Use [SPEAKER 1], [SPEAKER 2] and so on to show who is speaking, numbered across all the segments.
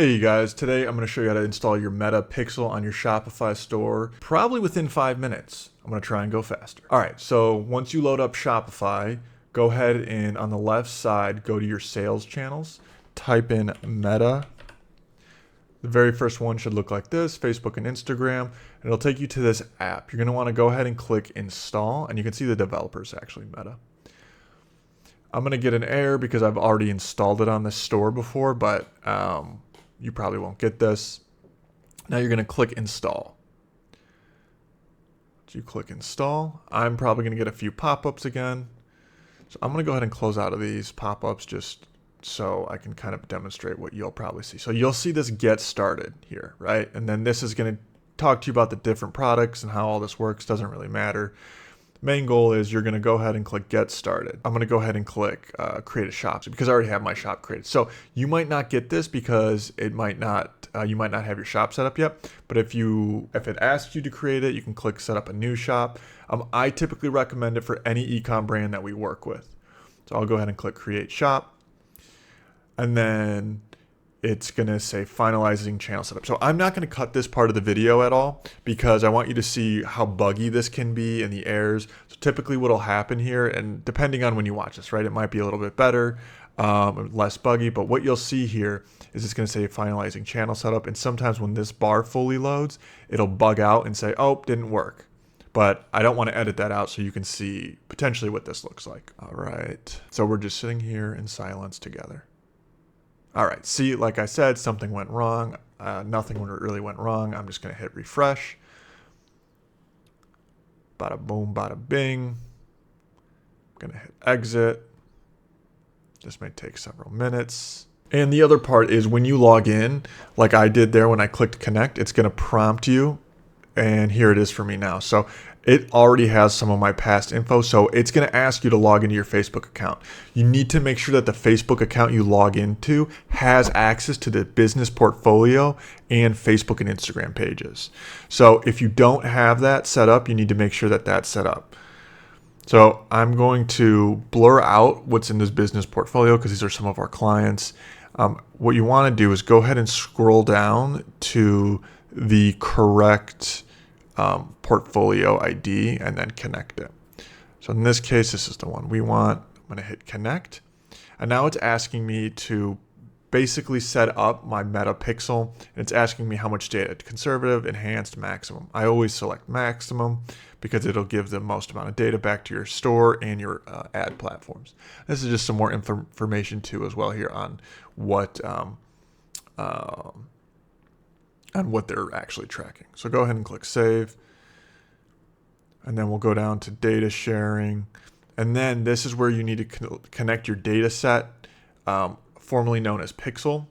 [SPEAKER 1] Hey you guys, today I'm going to show you how to install your Meta Pixel on your Shopify store, probably within 5 minutes. I'm going to try and go faster. Alright, so once you load up Shopify, go ahead and on the left side, go to your sales channels, type in Meta. The very first one should look like this, Facebook and Instagram, and it'll take you to this app. You're going to want to go ahead and click install, and you can see the developers actually, Meta. I'm going to get an error because I've already installed it on the store before, but you probably won't get this. Now you're going to click install. So you click install. I'm probably going to get a few pop-ups again. So I'm going to go ahead and close out of these pop-ups just so I can kind of demonstrate what you'll probably see. So you'll see this get started here, right? And then this is going to talk to you about the different products and how all this works. Doesn't really matter. Main goal is you're going to go ahead and click get started. I'm going to go ahead and click create a shop because I already have my shop created. So you might not get this because it might not you might not have your shop set up yet. But if it asks you to create it, you can click set up a new shop. I typically recommend it for any e-com brand that we work with. So I'll go ahead and click create shop, and then it's going to say finalizing channel setup. So I'm not going to cut this part of the video at all because I want you to see how buggy this can be and the errors. So typically what will happen here, and depending on when you watch this, right, it might be a little bit better, less buggy, but what you'll see here is it's going to say finalizing channel setup. And sometimes when this bar fully loads, it'll bug out and say, oh, didn't work. But I don't want to edit that out so you can see potentially what this looks like. All right. So we're just sitting here in silence together. All right, see, like I said, something went wrong. Nothing really went wrong. I'm just going to hit refresh. Bada boom, bada bing. I'm going to hit exit. This may take several minutes. And the other part is when you log in, like I did there when I clicked connect, it's going to prompt you. And here it is for me now. So it already has some of my past info. So it's going to ask you to log into your Facebook account. You need to make sure that the Facebook account you log into has access to the business portfolio and Facebook and Instagram pages. So if you don't have that set up, you need to make sure that that's set up. So I'm going to blur out what's in this business portfolio because these are some of our clients. What you want to do is go ahead and scroll down to the correct portfolio ID and then connect it. So in this case, this is the one we want. I'm going to hit connect. And now it's asking me to basically set up my Meta Pixel. And it's asking me how much data, conservative, enhanced, maximum. I always select maximum because it'll give the most amount of data back to your store and your ad platforms. This is just some more information too as well here on what they're actually tracking. So go ahead and click save. And then we'll go down to data sharing. And then this is where you need to connect your data set, formerly known as Pixel.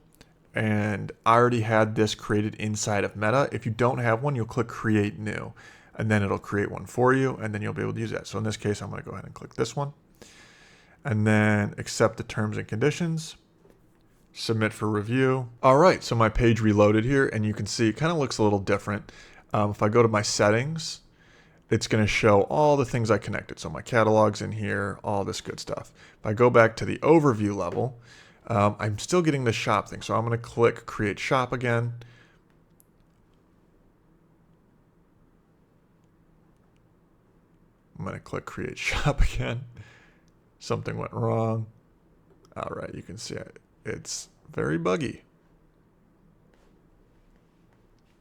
[SPEAKER 1] And I already had this created inside of Meta. If you don't have one, you'll click create new. And then it'll create one for you. And then you'll be able to use that. So in this case, I'm going to go ahead and click this one. And then accept the terms and conditions. Submit for review. All right, so my page reloaded here, and you can see it kind of looks a little different. If I go to my settings, it's going to show all the things I connected. So my catalog's in here, all this good stuff. If I go back to the overview level, I'm still getting the shop thing. So I'm going to click create shop again. I'm going to click create shop again. Something went wrong. All right, you can see it. It's very buggy,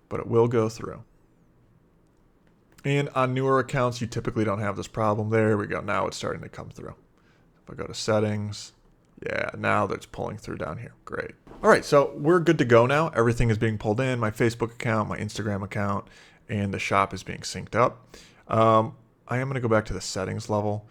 [SPEAKER 1] but it will go through. And on newer accounts, you typically don't have this problem. There we go. Now it's starting to come through. If I go to settings, yeah, now that's pulling through down here. Great. All right, so we're good to go now. Everything is being pulled in. My Facebook account, my Instagram account, and the shop is being synced up. I am going to go back to the settings level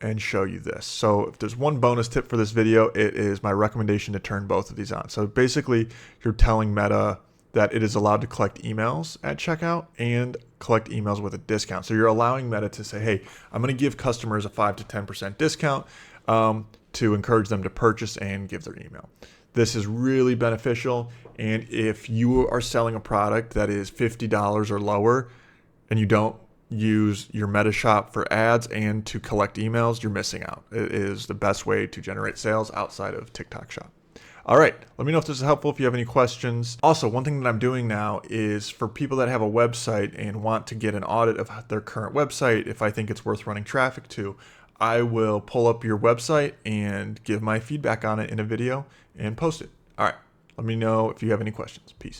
[SPEAKER 1] and show you this. So if there's one bonus tip for this video, it is my recommendation to turn both of these on. So basically you're telling Meta that it is allowed to collect emails at checkout and collect emails with a discount. So you're allowing Meta to say, hey, I'm going to give customers a 5 to 10% discount to encourage them to purchase and give their email. This is really beneficial. And if you are selling a product that is $50 or lower and you don't use your Meta Shop for ads and to collect emails, you're missing out. It is the best way to generate sales outside of TikTok Shop. All right, let me know if this is helpful, if you have any questions. Also, one thing that I'm doing now is for people that have a website and want to get an audit of their current website, if I think it's worth running traffic to, I will pull up your website and give my feedback on it in a video and post it. All right, let me know if you have any questions. Peace.